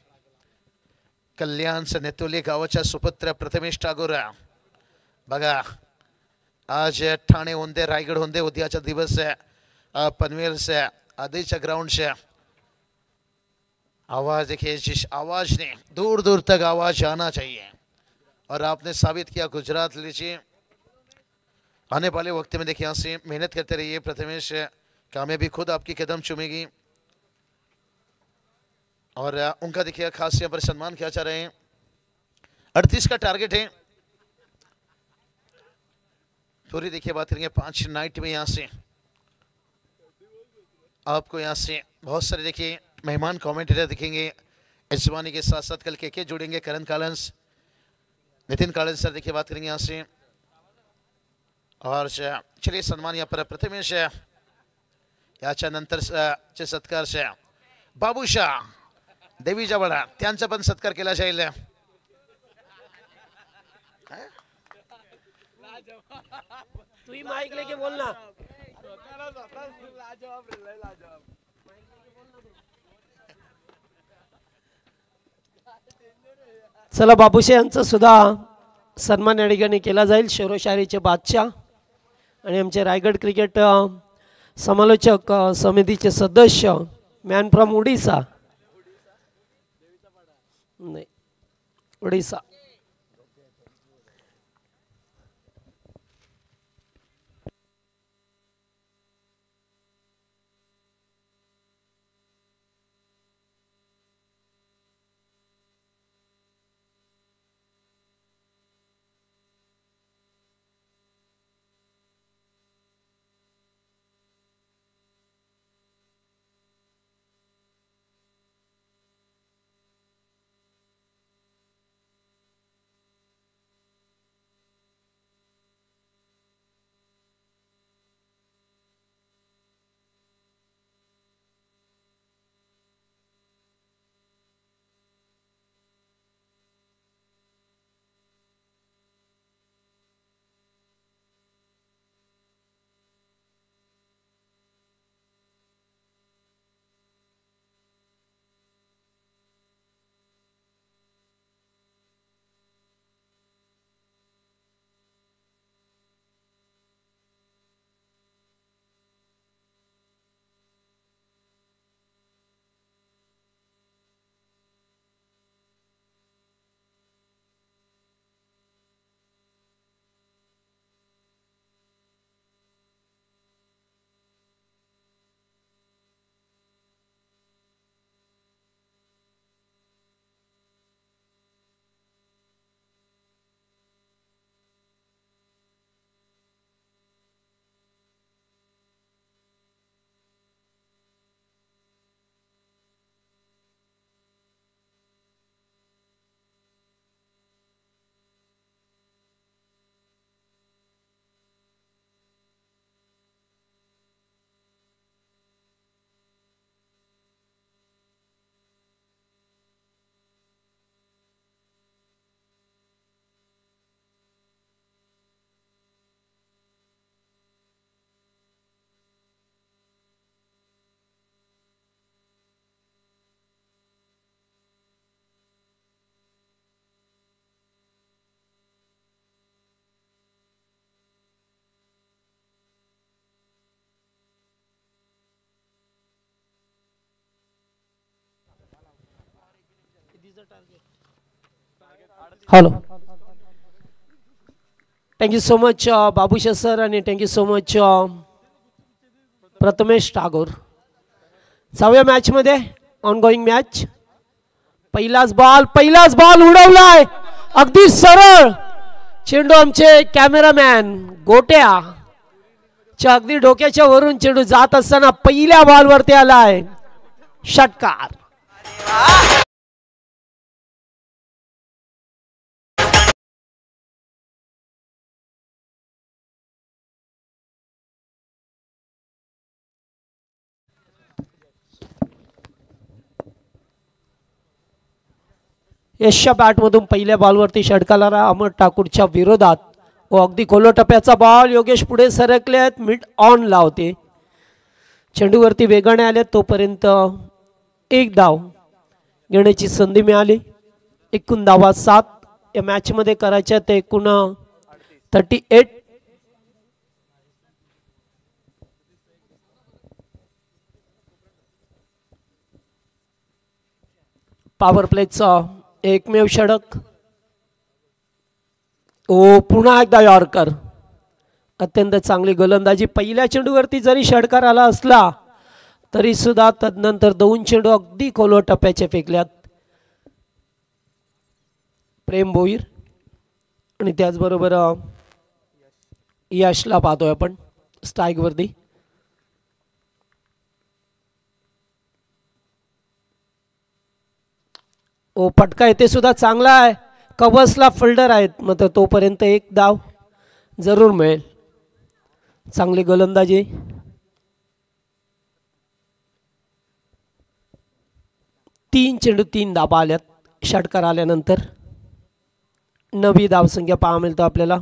कल्याण से नेतुली गावाच्या सुपुत्र प्रथमेश ठाकूर बघा, आज ठाणे होंदे, रायगड होंदे उद्याचा दिवस है। पनवेल से आदिच्या ग्राउंड से आवाज देखिए, जिस आवाज ने दूर दूर तक आवाज आना चाहिए, और आपने साबित किया। गुजरात लीजिए, आने वाले वक्त में देखिए यहाँ से मेहनत करते रहिए प्रथमेश, कामयाबी खुद आपकी कदम चूमेगी। और उनका देखिए खास यहाँ पर सम्मान किया जा रहे हैं। 38 का टारगेट है। पूरी देखिए बात करेंगे 5 नाइट में यहाँ से आपको यहाँ से बहुत सारे देखिए मेहमान कमेंटेटर दिखेंगे। इस्वानी के साथ साथ कल के जुड़ेंगे, करण कालंस, नितिन कालंस सर देखिए बात करेंगे यहाँ से। और चलिए सन्मान यहाँ पर प्रथमेश याच्या नंतर सत्कार से बाबूशाह देवीजा बडा, त्यांचा पण सत्कार केला जाईल। तू ही माइक लेके बोलना। चला बाबूशे यांचा सुद्धा सन्मान या ठिकाणी केला जाईल। शेरोशाहीचे बादशाह आणि आमचे रायगड क्रिकेट समालोचक समितीचे सदस्य, मॅन फ्रॉम उडीसा, नाही Odisha, hello, thank you so much Babusha sir आणि thank you so much Prathamesh Thakur. 6व्या मॅच मध्ये ऑनगोइंग मॅच, पहिलाच बॉल उडवलाय अगदी सरळ चेंडू, आमचे कॅमेरामॅन गोट्या च्या अगदी डोक्याच्या वरून चेंडू जात असताना पहिल्या बॉलवरती आलाय षटकार. यशच्या बॅटमधून पहिल्या बॉलवरती षटकाला अमर ठाकूरच्या विरोधात व अगदी खोलो टप्प्याचा बॉल. योगेश पुढे सरकले आहेत. मिड ऑन लावते. चेंडूवरती वेगाने आले तोपर्यंत एक धाव घेण्याची संधी मिळाली. एकूण धावा 7 या मॅच मध्ये करायच्या ते एकूण 38. पॉवर प्लेचा एकमेव षटक. ओ पुन्हा एकदा यॉर्कर. अत्यंत चांगली गोलंदाजी. पहिल्या चेंडूवरती जरी षटकार आला असला तरी सुद्धा तदनंतर 2 चेंडू अगदी खोलवर टप्प्याचे फेकल्यात. प्रेम भोईर आणि त्याचबरोबर यशला पाहतोय आपण स्ट्राईक वरती. ओ फटका येते सुद्धा चांगला आहे. कव्हर्सला फिल्डर आहेत मात्र तोपर्यंत एक धाव जरूर मिळेल. चांगली गोलंदाजी. तीन चेंडू 3 धाबा आल्यात षटकार आल्यानंतर. नवी धावसंख्या पाहा मिळतो आपल्याला.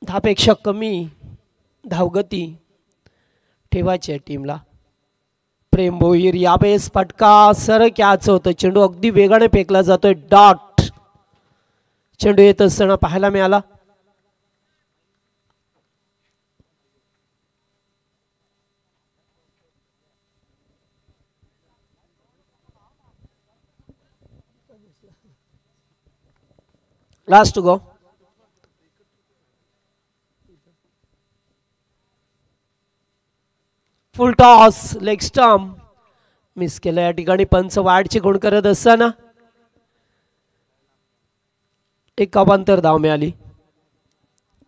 धापेक्षा कमी धावगती ठेवायची आहे टीमला. प्रेम भोईर यावेळेस फटका सर कॅच होतं. चेंडू अगदी वेगाने फेकला जातोय. डॉट चेंडू येत असताना पाहायला मिळाला. Last two go. Full toss leg stump miss केलं. या ठिकाणी पंच वाढची गुण करत असताना एक अवांतर धाव मिळाली.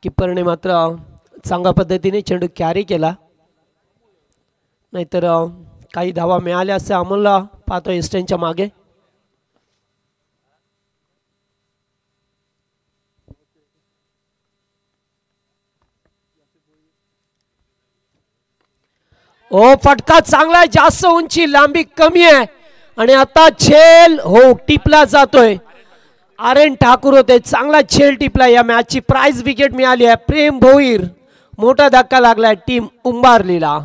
किपरने मात्र चांगल्या पद्धतीने चेंडू कॅरी केला. नाहीतर काही धावा मिळाल्या असे अमोलला पाहतो इस्टनच्या मागे. ओ फटका चांगला आहे. जास्त उंची लांबी कमी आहे आणि आता झेल हो टिपला जातोय. आर एन ठाकूर होते. चांगला झेल टिपला. या मॅचची प्राइज विकेट मिळाली आहे. प्रेम भोईर मोठा धक्का लागलाय टीम उंबारलीला.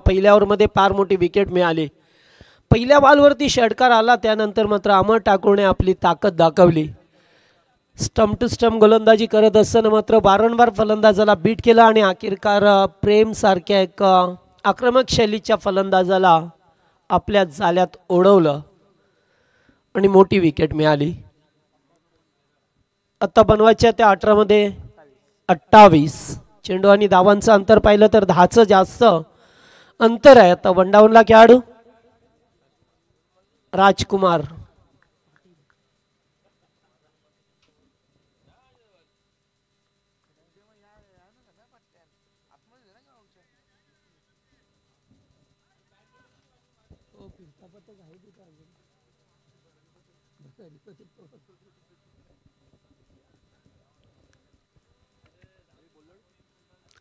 पहिल्या ओव्हरमध्ये फार मोठी विकेट मिळाली. पहिल्या बॉलवरती षटकार आला त्यानंतर मात्र अमर ठाकूरने आपली ताकद दाखवली. स्टंप टू स्टंप गोलंदाजी करत असताना मात्र वारंवार फलंदाजाला बीट केला आणि अखेरकार प्रेम सारख्या एक आक्रमक शैलीच्या फलंदाजाला आपल्या जाळ्यात ओढवलं आणि मोठी विकेट मिळाली. आता बनवायच्या त्या 18 मध्ये 28 चेंडू आणि धावांचं अंतर पाहिलं तर 10चं जास्त अंतर आहे. आता वनडाऊनला खेळाडू राजकुमार.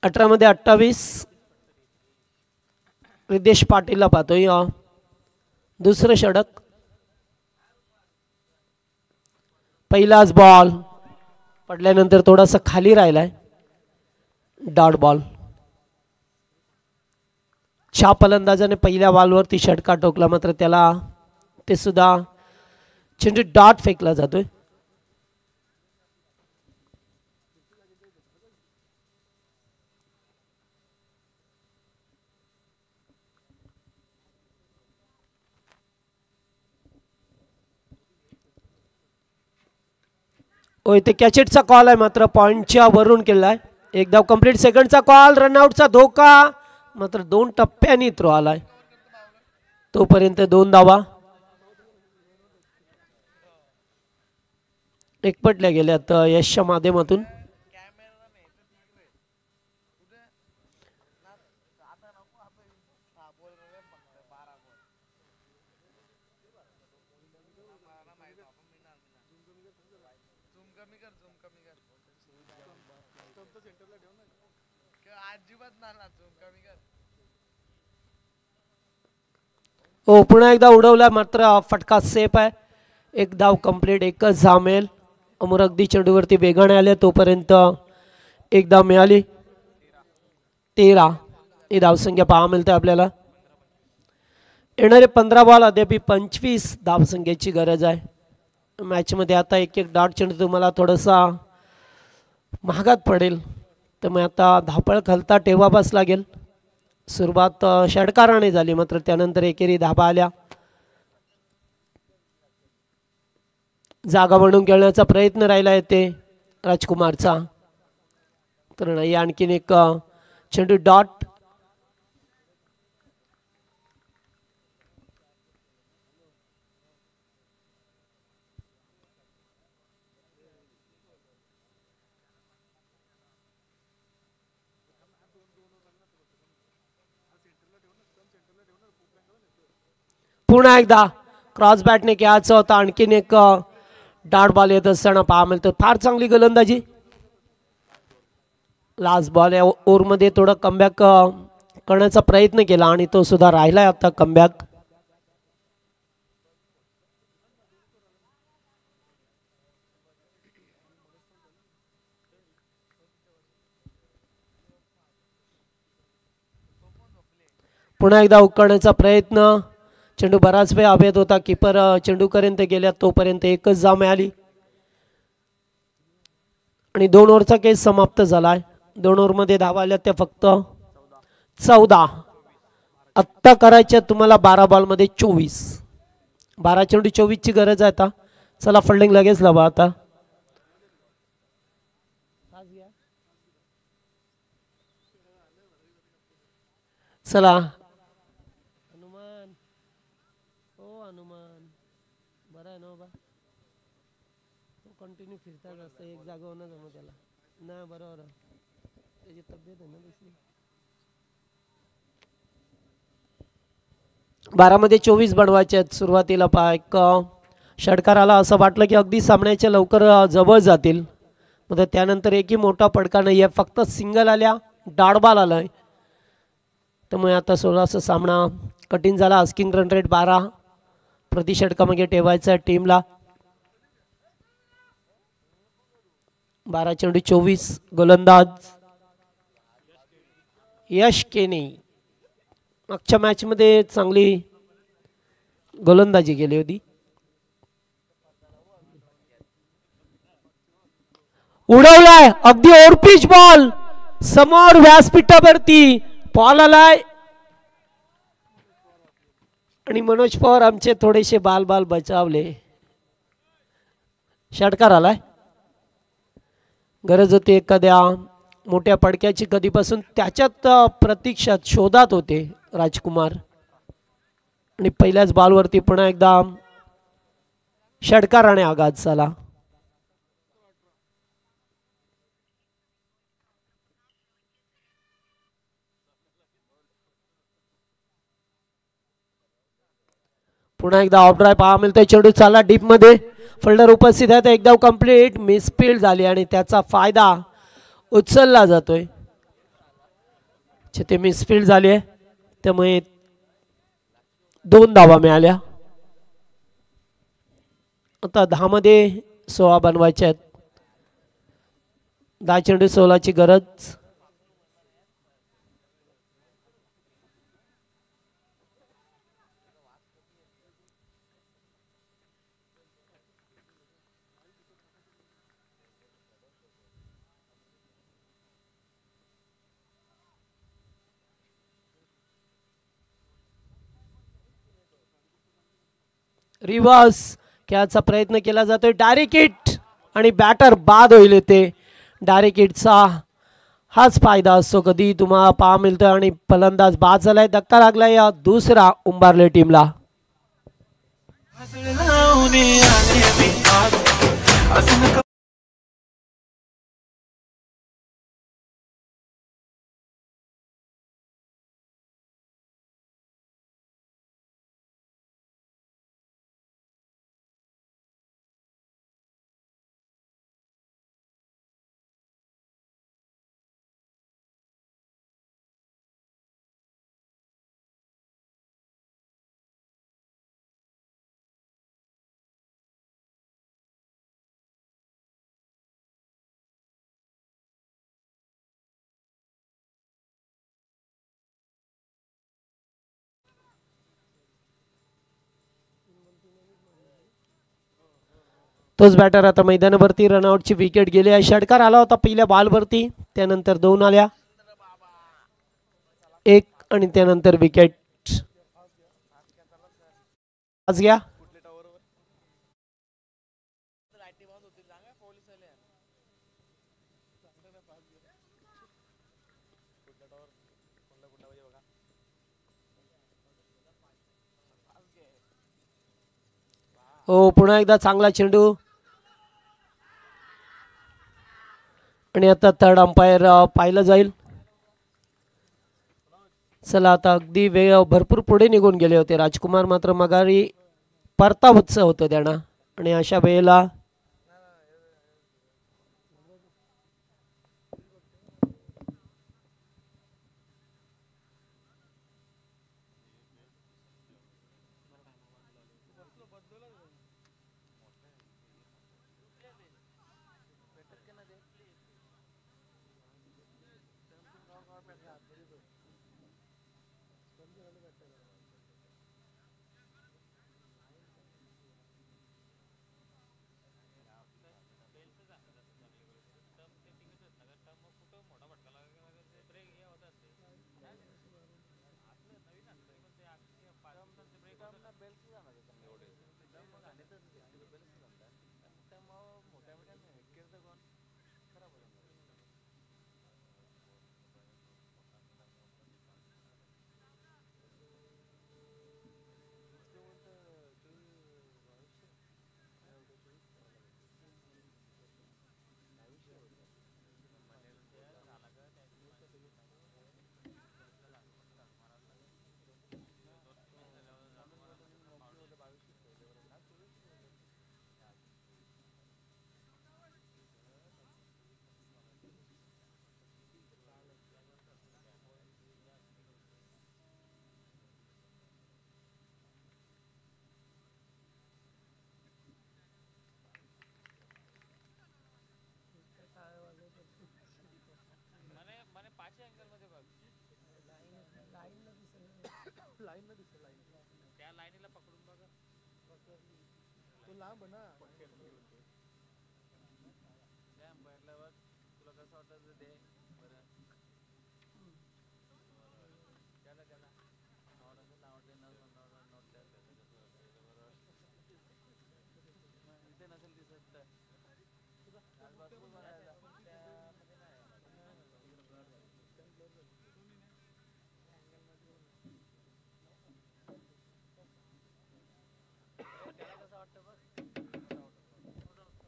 अठरा मध्ये 28 रिदेश पाटीलला पाहतोय. दुसरं षटक. पहिलाच बॉल पडल्यानंतर थोडासा खाली राहिलाय. Dot ball. ज्या फलंदाजाने पहिल्या बॉलवरती षटकार ठोकला मात्र त्याला ते सुद्धा चेंडू डॉट फेकला जातोय. इथे कॅचेटचा कॉल आहे मात्र पॉइंटच्या वरून केला आहे. एक धाव कंप्लीट. सेकंडचा कॉल. रनआउटचा धोका मात्र 2 टप्प्यांनी थ्रो आलाय. तोपर्यंत 2 धावा एकपटल्या गेल्यात यशच्या माध्यमातून. पुन्हा एकदा उडवला मात्र फटका सेफ आहे. एक धाव कंप्लीट. एकच धाव मिळेल. अमोर अगदी चेंडूवरती वेगाने आले तोपर्यंत एक धाव मिळाली. 13 ही धावसंख्या पाहा मिळते आपल्याला. येणारे 15 बॉल अद्याप 25 धावसंख्येची गरज आहे. मॅचमध्ये आता एक डॉट चेंडू तुम्हाला थोडासा महागात पडेल. त्यामुळे आता धापळ घालता ठेवावाच लागेल. सुरुवात षटकाराने झाली मात्र त्यानंतर एकेरी धाबा आल्या. जागा बनवून खेळण्याचा प्रयत्न राहिला येते राजकुमारचा. तर नाही आणखीन एक चेंडू डॉट. पुन्हा एकदा क्रॉस बॅटने घ्यायचा होता. आणखीन एक डॉट बॉल येत असताना पाहा मिळतं. फार चांगली गोलंदाजी. लास्ट बॉल या ओव्हरमध्ये थोडं कमबॅक करण्याचा प्रयत्न केला आणि तो सुद्धा राहिलाय आता कमबॅक. पुन्हा एकदा उकळण्याचा प्रयत्न. चेंडू बराच वेळ हवेत होता. किपर चेंडूपर्यंत गेल्या तोपर्यंत एकच धाव मिळाली आणि 2 ओव्हरचा केस समाप्त झालाय. 2 ओव्हरमध्ये धावा आल्या त्या फक्त 14. आत्ता करायच्या तुम्हाला 12 बॉलमध्ये 24. 12 चेंडू 24 ची गरज आहे आता. चला फिल्डिंग लगेच लावा आता. चला कंटिन्यू फिरता जास्त एक जागेवर न जमत त्याला. नाही बरोबर त्याची तब्येत आहे ना दिसली. 12 मध्ये 24 बनवायचे आहेत. सुरुवातीला एक षटकाराला असं वाटलं की अगदी सामन्याच्या लवकर जवळ जातील. मग त्यानंतर एकही मोठा पडका नाही आहे. फक्त सिंगल आल्या. डाडबाल आलाय. त्यामुळे आता 16चा सामना कठीण झाला. आस्किंग रन रेट 12 प्रति षटकामागे ठेवायचा आहे टीमला. 12 चेंडू 24. गोलंदाज यश केनी. मागच्या मॅच मध्ये चांगली गोलंदाजी केली होती. उडवलाय अगदी ओव्हरपिच बॉल. समोर व्यासपीठावरती बॉल आलाय आणि मनोज पवार आमचे थोडेसे बाल बचावले. षटकार आलाय. गरज होती एखाद्या मोठ्या पडक्याची. कधीपासून त्याच्यात प्रतीक्षात शोधात होते राजकुमार आणि पहिल्याच बॉलवरती पुन्हा एकदा षटकाराने आघात झाला. पुन्हा एकदा ऑफ ड्राइव्ह पहा मिळतोय. चेंडू चालला डीप मध्ये. फिल्डर उपस्थित आहे. एकदा कंप्लीट मिसफील्ड झाली आणि त्याचा फायदा उचलला जातोय. ते मिसफील्ड झाली आहे त्यामुळे 2 धावा मिळाल्या. आता 10 मध्ये 16 बनवायचे आहेत. 10 चेंडू 16 ची गरज. रिव्हर्स खेळाचा प्रयत्न केला जातोय. डायरेक्ट हिट आणि बॅटर बाद होईल येते. डायरेक्ट हिटचा हाच फायदा असतो कधी तुम्हाला पहा मिळतं आणि फलंदाज बाद झालाय. धक्का लागलाय या दुसरा उंबारले टीमला. तोच बॅटर आता मैदानावरती. रनआउटची विकेट गेली आहे. षटकार आला होता पहिल्या बॉलवरती, त्यानंतर 2 आल्या, 1 आणि त्यानंतर विकेट आज घ्या. हो पुन्हा एकदा चांगला चेंडू आणि आता थर्ड अंपायर पाहिलं जाईल. चला आता अगदी वेळ भरपूर पुढे निघून गेले होते राजकुमार, मात्र मगारी परताव उत्सव होतं त्यांना आणि अशा वेळेला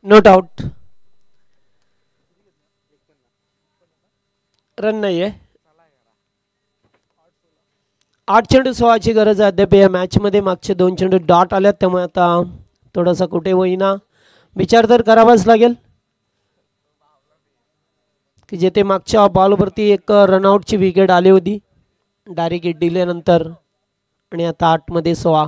नोट आउट, रन नाही आहे. 8 चेंडू 16ची गरज आहे अद्याप या मॅच मध्ये. मागचे 2 चेंडू डॉट आल्यात, त्यामुळे आता थोडासा कुठे होईना विचार तर करावाच लागेल की जेथे मागच्या बॉलवरती एक रनआउटची विकेट आली होती डायरेक्ट हिट दिल्यानंतर, आणि आता 8 मध्ये 16.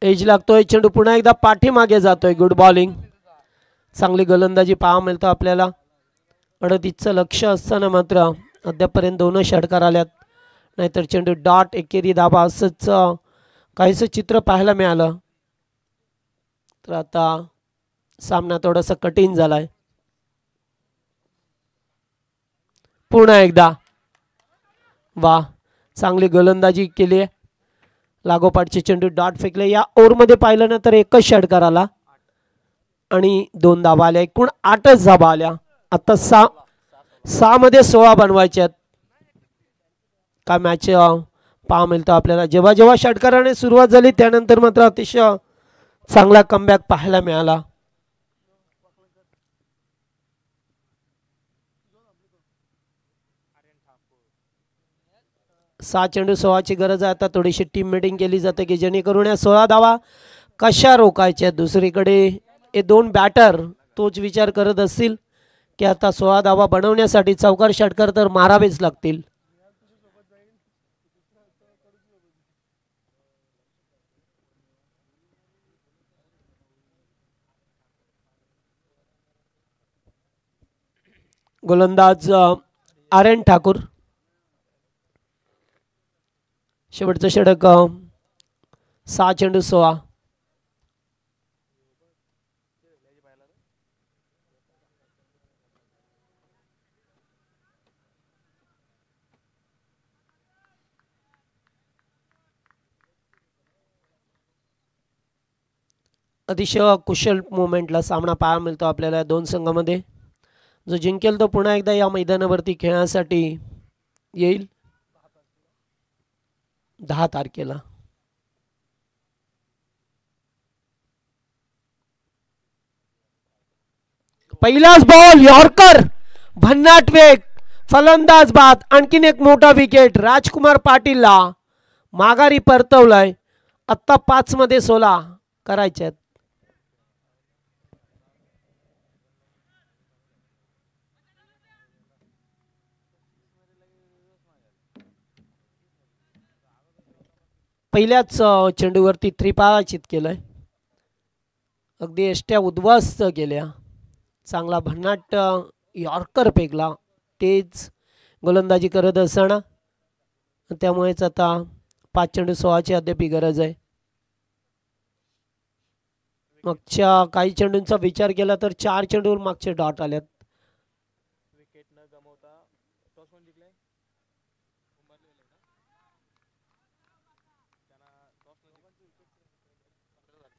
एज लागतोय. चेंडू पुन्हा एकदा पाठीमागे जातोय. गुड बॉलिंग, चांगली गोलंदाजी पाहा मिळतं आपल्याला. 38चं लक्ष असताना मात्र अद्यापर्यंत 2 षटकार आल्यात. नाहीतर चेंडू डॉट एकेरी धाबा असंच काहीसं चित्र पाहायला मिळालं. तर आता सामना थोडासा कठीण झालाय. पुन्हा एकदा वा चांगली गोलंदाजी केली आहे. लागोपाठचे चेंडू डॉट फेकले. या ओव्हरमध्ये पाहिलं ना तर एकच षटकार आला आणि 2 धाबा आल्या. एकूण 8च धाबा आल्या. आता 6 मध्ये 16 बनवायच्यात. काय मॅच पहा मिळतं आपल्याला. जेव्हा जेव्हा षटकाराने सुरुवात झाली त्यानंतर मात्र अतिशय चांगला कमबॅक पाहायला मिळाला. सहा चेंडू 16ची गरज आहे. आता थोडीशी टीम मीटिंग केली जाते की जेणेकरून या 16 धावा कशा रोखायच्या. दुसरीकडे हे 2 बॅटर तोच विचार करत असतील की आता 16 धावा बनवण्यासाठी चौकार षटकार तर मारावेच लागतील. गोलंदाज आर्यन ठाकूर. शेवटचं षटक 6 चेंडू 16. अतिशय कुशल मुवमेंटला सामना पाहायला मिळतो आपल्याला 2 संघामध्ये. जो जिंकेल तो पुन्हा एकदा या मैदानावरती खेळण्यासाठी येईल 10 तारखेला. पहिलाच बॉल यॉर्कर, भन्नाट वेग, फलंदाज बाद. आणखीन एक मोठा विकेट राजकुमार पाटीलला माघारी परतवलाय. आत्ता 5 मध्ये 16 करायच्यात. पहिल्याच चेंडूवरती त्रिपाचित केलंय. अगदी एष्ट्या उद्ध्वस्त केल्या. चांगला भन्नाट यॉर्कर फेकला. तेज गोलंदाजी करत असताना त्यामुळेच आता 5 चेंडू 16ची अद्याप गरज आहे. मागच्या काही चेंडूंचा विचार केला तर 4 चेंडूवर मागचे डॉट आल्यात.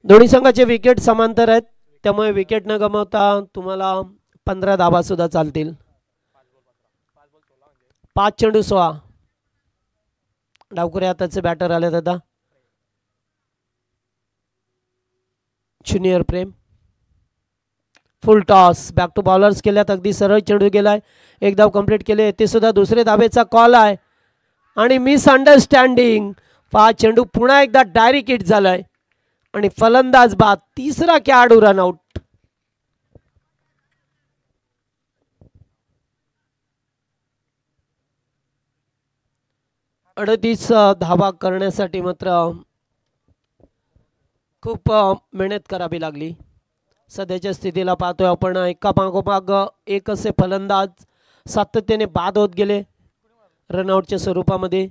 दोन्ही संघाचे विकेट समांतर आहेत त्यामुळे विकेट न गमावता तुम्हाला 15 धाबा सुद्धा चालतील. 5 चेंडू 16. डावखुरे हाताचे बॅटर आलेत आता. Junior Prem full toss back to bowlers केल्यात. अगदी सरळ चेंडू गेलाय. 1 धाव कंप्लीट केले. ते सुद्धा दुसरे धाबेचा कॉल आहे आणि मिसअंडरस्टँडिंग. 5 चेंडू पुन्हा एकदा डायरेक्ट हिट झालाय आणि फलंदाज बाद. तिसरा खेळाडू रनआउट. अडतीस धावा करण्यासाठी मात्र खूप मेहनत करावी लागली. सध्याच्या स्थितीला पाहतोय आपण एका मागोमाग एक असे फलंदाज सातत्याने बाद होत गेले रनआउटच्या स्वरूपामध्ये.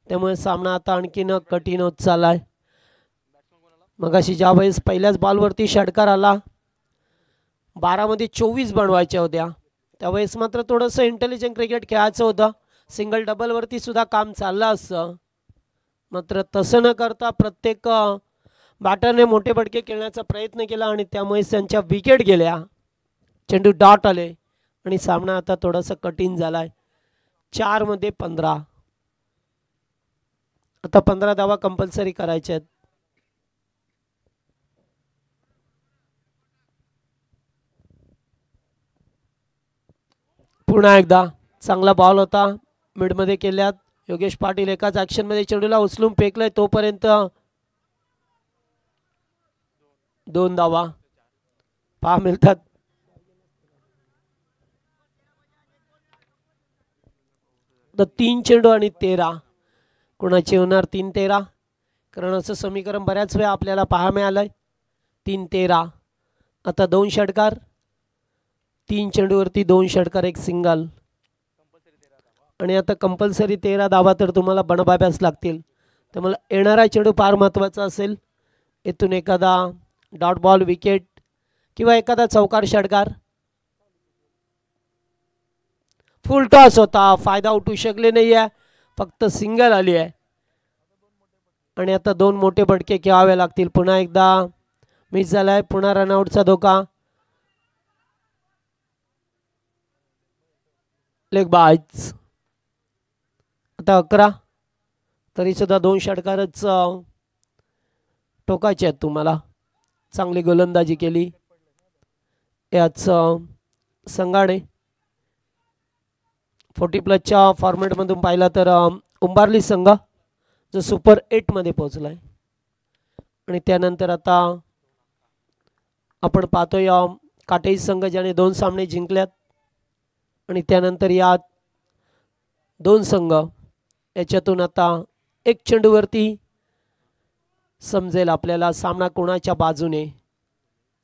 त्यामुळे सामना आता आणखीन कठीण होत चाललाय. मगाशी ज्यावेळेस पहिल्याच बॉलवरती षटकार आला 12 मध्ये 24 बनवायच्या होत्या त्यावेळेस मात्र थोडंसं इंटेलिजंट क्रिकेट खेळायचं होतं. सिंगल डबलवरती सुद्धा काम चाललं असतं. मात्र तसं न करता प्रत्येक बॅटरने मोठे फटके खेळण्याचा प्रयत्न केला आणि त्यामुळे त्यांच्या विकेट गेल्या. चेंडू डॉट आले आणि सामना आता थोडासा कठीण झालाय. 4 मध्ये 15. आता 15 धावा कंपल्सरी करायच्या आहेत. पुन्हा एकदा चांगला बॉल होता. मिडमध्ये केल्यात. योगेश पाटील एकाच ॲक्शनमध्ये चेंडूला उचलून फेकलाय. तोपर्यंत 2 धावा पहा मिळतात. तर 3 चेंडू आणि 13 कोणाचे होणार 3-13. कारण असं समीकरण बऱ्याच वेळा आपल्याला पाहायला मिळालंय. 3-13. आता 2 षटकार 3 चेंडूवरती 2 षटकार 1 सिंगल. आणि आता कंपल्सरी 13 धावा तर तुम्हाला बनवाव्याच लागतील. त्यामुळे येणारा चेंडू फार महत्त्वाचा असेल. इथून एखादा डॉट बॉल विकेट किंवा एखादा चौकार षटकार. फुल टॉस होता, फायदा उठू शकले नाही आहे, फक्त सिंगल आली आहे. आणि आता 2 मोठे फटके खेळावे लागतील. पुन्हा एकदा मिस झालाय, पुन्हा रनआउटचा धोका. लेग बाज. आता 11 तरी सुद्धा 2 षटकारच टोकाचे आहेत तुम्हाला. चांगली गोलंदाजी केली याच संघाने. 40+ फॉर्मॅटमधून पाहिला तर उंबारली संघ जो सुपर 8 मध्ये पोहोचलाय. आणि त्यानंतर आता आपण पाहतोय काटेई संघ ज्याने 2 सामने जिंकल्यात. आणि त्यानंतर या 2 संघ याच्यातून आता एक चेंडूवरती समजेल आपल्याला सामना कोणाच्या बाजूने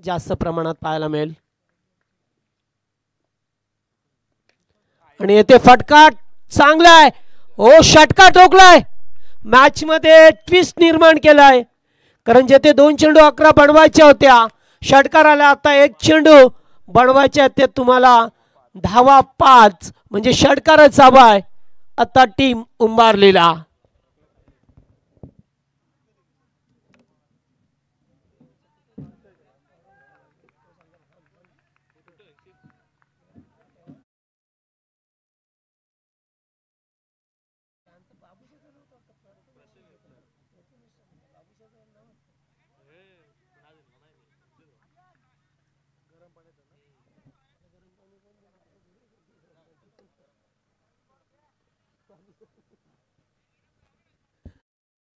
जास्त प्रमाणात पाहायला मिळेल. आणि येथे फटका चांगला आहे. हो, षटकार ठोकलाय. मॅच मध्ये ट्विस्ट निर्माण केलाय. कारण जेथे 2 चेंडू 11 बनवायच्या होत्या, षटकार आला. आता एक चेंडू बनवायच्या ते तुम्हाला धावा 5 म्हणजे षटकारच हवा आहे आता टीम उंबारलीला.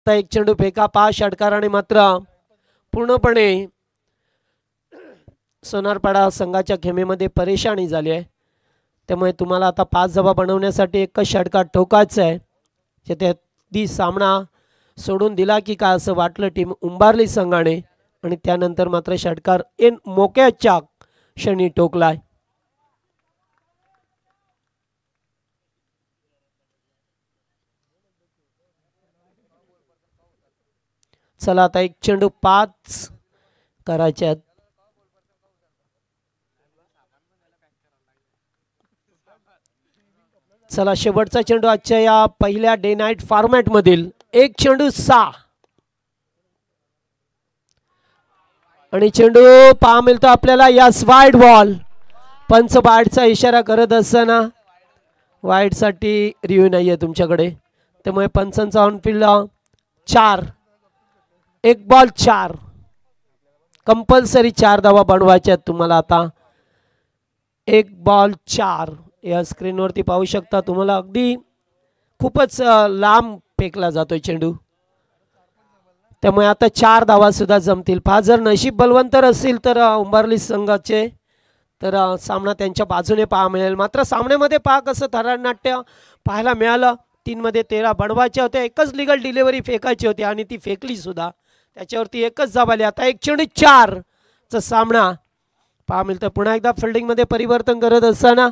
एक चेंडू फेका 5 षटकाराने मात्र पूर्णपणे सोनारपाडा संघाच्या खेमेमध्ये परेशानी झाली आहे. त्यामुळे तुम्हाला आता 5 धावा बनवण्यासाठी एकच षटकार ठोकायचा आहे. जेथे ती सामना सोडून दिला की काय असं वाटलं टीम उंबारली संघाने. आणि त्यानंतर मात्र षटकार मोक्याच्या क्षणी ठोकलाय. चला आता एक चेंडू 5 करायच्यात. चला शेवटचा चेंडू आजच्या या पहिल्या डे नाईट फॉर्मॅट मधील. एक चेंडू 6 आणि चेंडू पहा मिळतो आपल्याला यास वाईड बॉल. पंच वाईडचा इशारा करत असताना वाईड साठी रिव्ह्यू नाहीये तुमच्याकडे. त्यामुळे पंचांचा ऑनफिल्ड 4. 1 बॉल 4. कंपल्सरी 4 धावा बनवायच्या आहेत तुम्हाला आता. 1 बॉल 4 या स्क्रीनवरती पाहू शकता तुम्हाला. अगदी खूपच लांब फेकला जातोय चेंडू. त्यामुळे आता 4 धावा सुद्धा जमतील. पहा जर नशीब बलवंतर असतील तर उंबारली संघाचे तर सामना त्यांच्या बाजूने पाहा मिळेल. मात्र सामन्यामध्ये पहा कसं थरारनाट्य पाहायला मिळालं. 3 मध्ये 13 बनवायच्या होत्या. एकच लिगल डिलिव्हरी फेकायची होती आणि ती फेकली सुद्धा. त्याच्यावरती एकच धाव आली. आता 1 चेंडू 4 चा सामना पहा मिळतं. पुन्हा एकदा फिल्डिंग मध्ये परिवर्तन करत असताना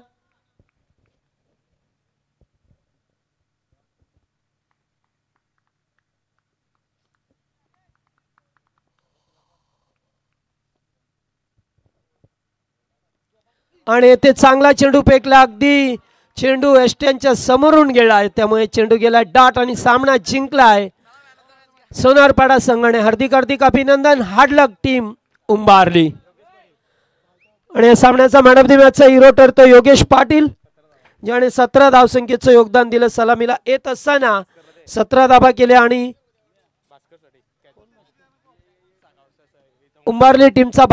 आणि येथे चांगला चेंडू फेकला. अगदी चेंडू एस्टनच्या समोरून गेलाय. त्यामुळे चेंडू गेला डॉट आणि सामना जिंकलाय सोनारपाडा संघाने. हार्दिक हार्दिक अभिनंदन. हार्ड लक टीम उंबारली. आणि या सामन्याचा मॅन ऑफ द मॅचचा हिरो ठरतो योगेश पाटील ज्याने 17 धावसंख्येचं योगदान दिलं. सलामीला येत असताना 17 धावा केल्या आणि उंबारली टीमचा